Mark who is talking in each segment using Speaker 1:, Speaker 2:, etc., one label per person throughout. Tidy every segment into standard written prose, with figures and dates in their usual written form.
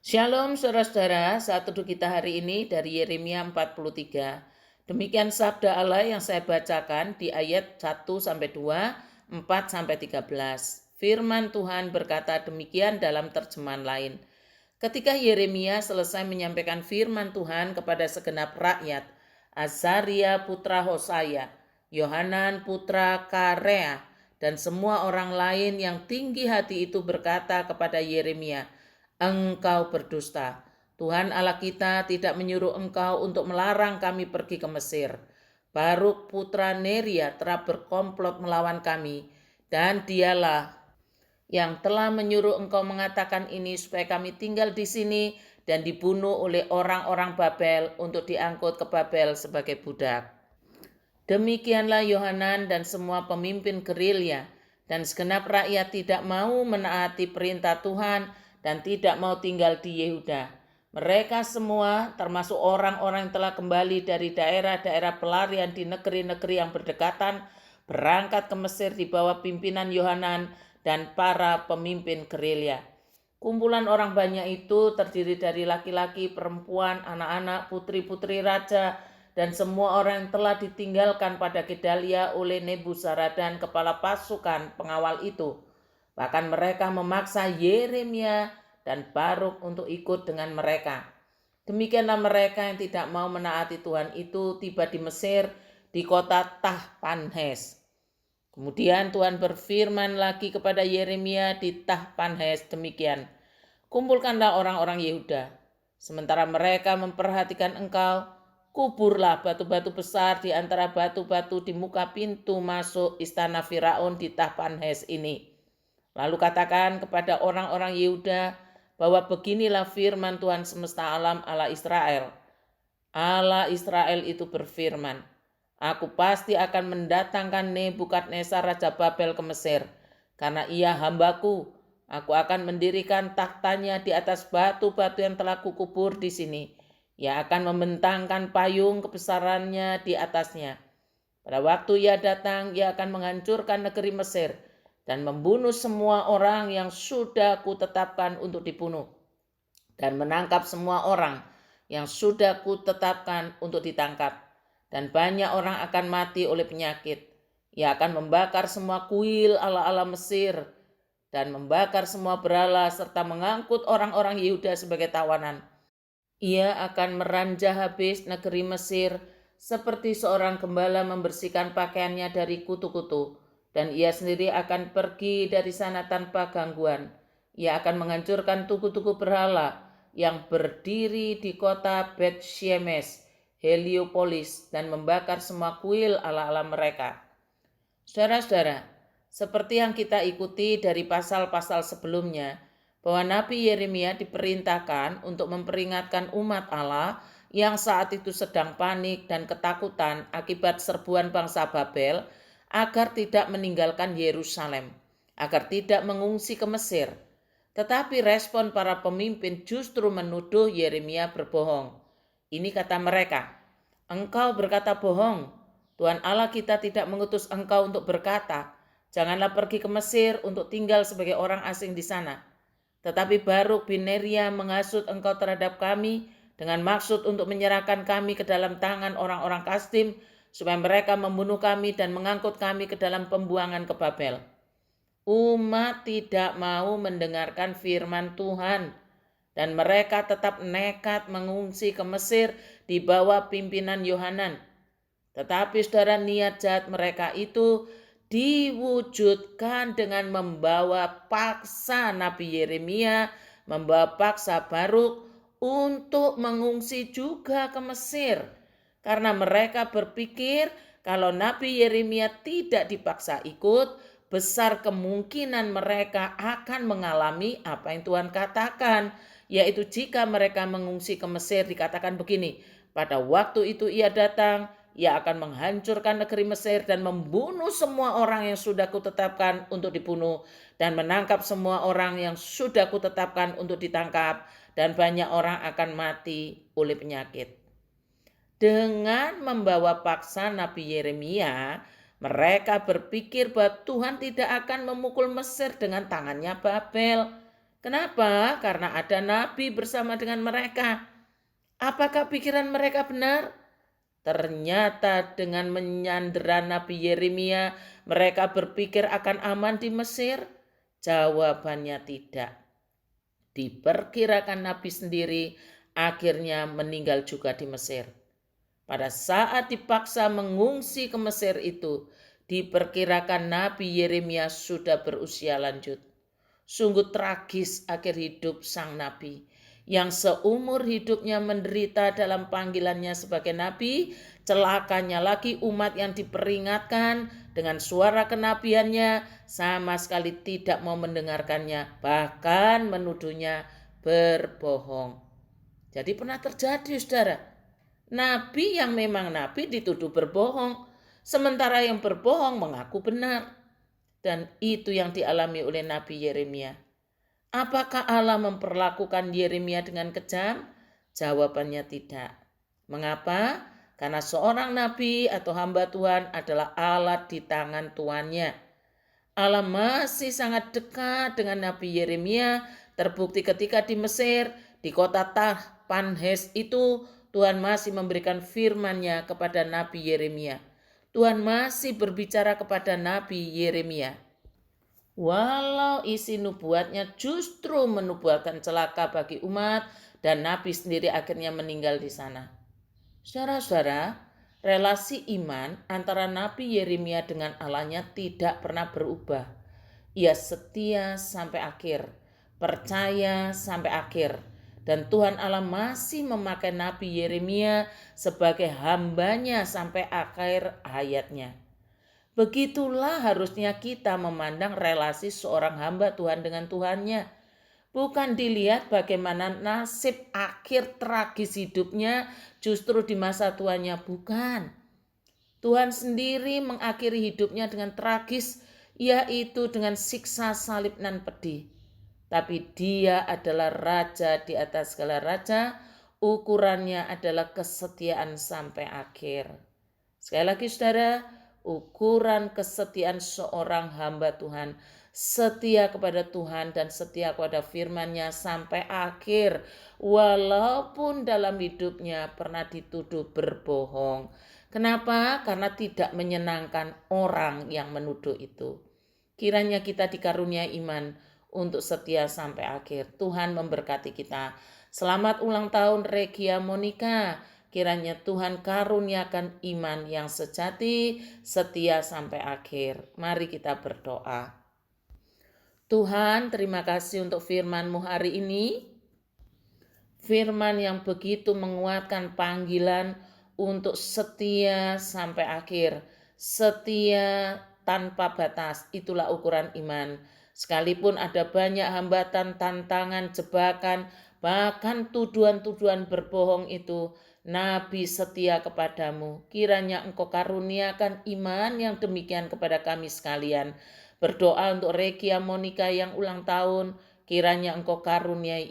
Speaker 1: Shalom saudara-saudara, saat teduh kita hari ini dari Yeremia 43. Demikian sabda Allah yang saya bacakan di ayat 1-2, 4-13. Firman Tuhan berkata demikian dalam terjemahan lain. Ketika Yeremia selesai menyampaikan firman Tuhan kepada segenap rakyat, Azaria putra Hosaya, Yohanan putra Karea, dan semua orang lain yang tinggi hati itu berkata kepada Yeremia, "Engkau berdusta. Tuhan Allah kita tidak menyuruh engkau untuk melarang kami pergi ke Mesir. Baruk putra Neria telah berkomplot melawan kami, dan dialah yang telah menyuruh engkau mengatakan ini supaya kami tinggal di sini dan dibunuh oleh orang-orang Babel untuk diangkut ke Babel sebagai budak." Demikianlah Yohanan dan semua pemimpin gerilya dan segenap rakyat tidak mau menaati perintah Tuhan dan tidak mau tinggal di Yehuda. Mereka semua termasuk orang-orang yang telah kembali dari daerah-daerah pelarian di negeri-negeri yang berdekatan berangkat ke Mesir di bawah pimpinan Yohanan dan para pemimpin gerilya. Kumpulan orang banyak itu terdiri dari laki-laki, perempuan, anak-anak, putri-putri raja, dan semua orang yang telah ditinggalkan pada Gedalia oleh Nebuzaradan kepala pasukan pengawal itu. Bahkan mereka memaksa Yeremia dan Baruk untuk ikut dengan mereka. Demikianlah mereka yang tidak mau menaati Tuhan itu tiba di Mesir di kota Tahpanhes. Kemudian Tuhan berfirman lagi kepada Yeremia di Tahpanhes demikian, "Kumpulkanlah orang-orang Yehuda, sementara mereka memperhatikan engkau, kuburlah batu-batu besar di antara batu-batu di muka pintu masuk istana Firaun di Tahpanhes ini. Lalu katakan kepada orang-orang Yehuda bahwa beginilah firman Tuhan semesta alam Allah Israel. Allah Israel itu berfirman, Aku pasti akan mendatangkan Nebukadnezar Raja Babel ke Mesir, karena ia hambaku. Aku akan mendirikan taktanya di atas batu-batu yang telah kukubur di sini. Ia akan membentangkan payung kebesarannya di atasnya. Pada waktu ia datang, ia akan menghancurkan negeri Mesir dan membunuh semua orang yang sudah kutetapkan untuk dibunuh, dan menangkap semua orang yang sudah kutetapkan untuk ditangkap. Dan banyak orang akan mati oleh penyakit. Ia akan membakar semua kuil ala-ala Mesir dan membakar semua berhala serta mengangkut orang-orang Yehuda sebagai tawanan. Ia akan meranja habis negeri Mesir seperti seorang gembala membersihkan pakaiannya dari kutu-kutu, dan ia sendiri akan pergi dari sana tanpa gangguan. Ia akan menghancurkan tugu-tugu berhala yang berdiri di kota Bet Shemesh, Heliopolis, dan membakar semua kuil ala-ala mereka. Saudara-saudara, seperti yang kita ikuti dari pasal-pasal sebelumnya, bahwa Nabi Yeremia diperintahkan untuk memperingatkan umat Allah yang saat itu sedang panik dan ketakutan akibat serbuan bangsa Babel agar tidak meninggalkan Yerusalem, agar tidak mengungsi ke Mesir. Tetapi respon para pemimpin justru menuduh Yeremia berbohong. Ini kata mereka, "Engkau berkata bohong. Tuhan Allah kita tidak mengutus engkau untuk berkata, janganlah pergi ke Mesir untuk tinggal sebagai orang asing di sana. Tetapi Baruk bin Neria menghasut engkau terhadap kami dengan maksud untuk menyerahkan kami ke dalam tangan orang-orang Kasdim supaya mereka membunuh kami dan mengangkut kami ke dalam pembuangan ke Babel." Umat tidak mau mendengarkan firman Tuhan dan mereka tetap nekat mengungsi ke Mesir di bawah pimpinan Yohanan. Tetapi saudara, niat jahat mereka itu diwujudkan dengan membawa paksa Nabi Yeremia, membawa paksa Baruk untuk mengungsi juga ke Mesir. Karena mereka berpikir kalau Nabi Yeremia tidak dipaksa ikut, besar kemungkinan mereka akan mengalami apa yang Tuhan katakan, yaitu jika mereka mengungsi ke Mesir dikatakan begini, pada waktu itu ia datang, ia akan menghancurkan negeri Mesir dan membunuh semua orang yang sudah kutetapkan untuk dibunuh dan menangkap semua orang yang sudah kutetapkan untuk ditangkap, dan banyak orang akan mati oleh penyakit. Dengan membawa paksa Nabi Yeremia, mereka berpikir bahwa Tuhan tidak akan memukul Mesir dengan tangannya Babel. Kenapa? Karena ada nabi bersama dengan mereka. Apakah pikiran mereka benar? Ternyata dengan menyandera Nabi Yeremia, mereka berpikir akan aman di Mesir. Jawabannya tidak. Diperkirakan Nabi sendiri akhirnya meninggal juga di Mesir. Pada saat dipaksa mengungsi ke Mesir itu, diperkirakan Nabi Yeremia sudah berusia lanjut. Sungguh tragis akhir hidup sang nabi yang seumur hidupnya menderita dalam panggilannya sebagai nabi. Celakanya lagi umat yang diperingatkan dengan suara kenabiannya sama sekali tidak mau mendengarkannya, bahkan menuduhnya berbohong. Jadi pernah terjadi, saudara, nabi yang memang nabi dituduh berbohong, sementara yang berbohong mengaku benar. Dan itu yang dialami oleh Nabi Yeremia. Apakah Allah memperlakukan Yeremia dengan kejam? Jawabannya tidak. Mengapa? Karena seorang nabi atau hamba Tuhan adalah alat di tangan tuannya. Allah masih sangat dekat dengan Nabi Yeremia, terbukti ketika di Mesir, di kota Tahpanhes itu, Tuhan masih memberikan firman-Nya kepada Nabi Yeremia. Tuhan masih berbicara kepada Nabi Yeremia. Walau isi nubuatnya justru menubuatkan celaka bagi umat dan Nabi sendiri akhirnya meninggal di sana. Saudara-saudara, relasi iman antara Nabi Yeremia dengan Allahnya tidak pernah berubah. Ia setia sampai akhir, percaya sampai akhir. Dan Tuhan Allah masih memakai Nabi Yeremia sebagai hambanya sampai akhir hayatnya. Begitulah harusnya kita memandang relasi seorang hamba Tuhan dengan Tuhannya. Bukan dilihat bagaimana nasib akhir tragis hidupnya justru di masa tuanya, bukan. Tuhan sendiri mengakhiri hidupnya dengan tragis, yaitu dengan siksa salib nan pedih. Tapi dia adalah raja di atas segala raja, ukurannya adalah kesetiaan sampai akhir. Sekali lagi saudara, ukuran kesetiaan seorang hamba Tuhan, setia kepada Tuhan dan setia kepada firman-Nya sampai akhir, walaupun dalam hidupnya pernah dituduh berbohong. Kenapa? Karena tidak menyenangkan orang yang menuduh itu. Kiranya kita dikaruniai iman untuk setia sampai akhir. Tuhan memberkati kita. Selamat ulang tahun Regia Monica. Kiranya Tuhan karuniakan iman yang sejati, setia sampai akhir. Mari kita berdoa. Tuhan, terima kasih untuk firman-Mu hari ini. Firman yang begitu menguatkan panggilan untuk setia sampai akhir. Setia tanpa batas, itulah ukuran iman. Sekalipun ada banyak hambatan, tantangan, jebakan, bahkan tuduhan-tuduhan berbohong itu, Nabi setia kepadamu. Kiranya Engkau karuniakan iman yang demikian kepada kami sekalian. Berdoa untuk Regia Monica yang ulang tahun, kiranya Engkau karuniai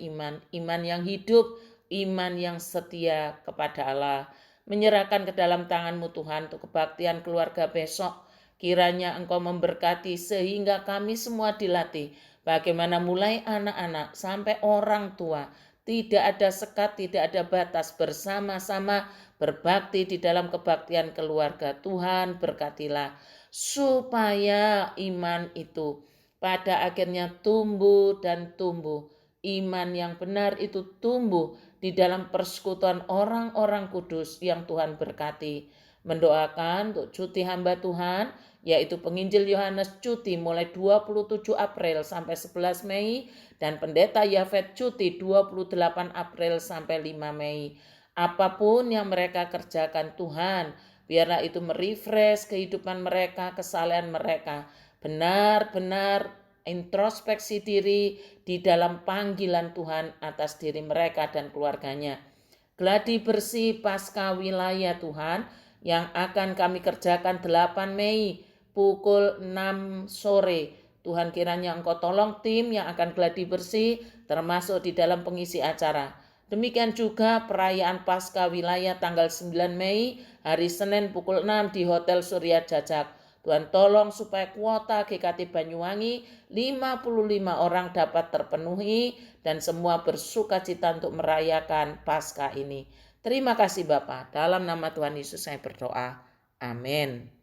Speaker 1: iman yang hidup, iman yang setia kepada Allah. Menyerahkan ke dalam tangan-Mu Tuhan untuk kebaktian keluarga besok. Kiranya Engkau memberkati sehingga kami semua dilatih bagaimana mulai anak-anak sampai orang tua. Tidak ada sekat, tidak ada batas, bersama-sama berbakti di dalam kebaktian keluarga. Tuhan berkatilah supaya iman itu pada akhirnya tumbuh dan tumbuh. Iman yang benar itu tumbuh di dalam persekutuan orang-orang kudus yang Tuhan berkati. Mendoakan untuk cuti hamba Tuhan, yaitu penginjil Yohanes cuti mulai 27 April sampai 11 Mei dan pendeta Yafet cuti 28 April sampai 5 Mei. Apapun yang mereka kerjakan Tuhan, biarlah itu merefresh kehidupan mereka, kesalehan mereka. Benar-benar introspeksi diri di dalam panggilan Tuhan atas diri mereka dan keluarganya. Gladi bersih pasca wilayah Tuhan yang akan kami kerjakan 8 Mei pukul 6 sore. Tuhan kiranya Engkau tolong tim yang akan gladi bersih termasuk di dalam pengisi acara. Demikian juga perayaan Paskah wilayah tanggal 9 Mei hari Senin pukul 6 di Hotel Surya Jajak. Tuhan tolong supaya kuota GKT Banyuwangi 55 orang dapat terpenuhi dan semua bersukacita untuk merayakan Paskah ini. Terima kasih Bapa. Dalam nama Tuhan Yesus saya berdoa. Amin.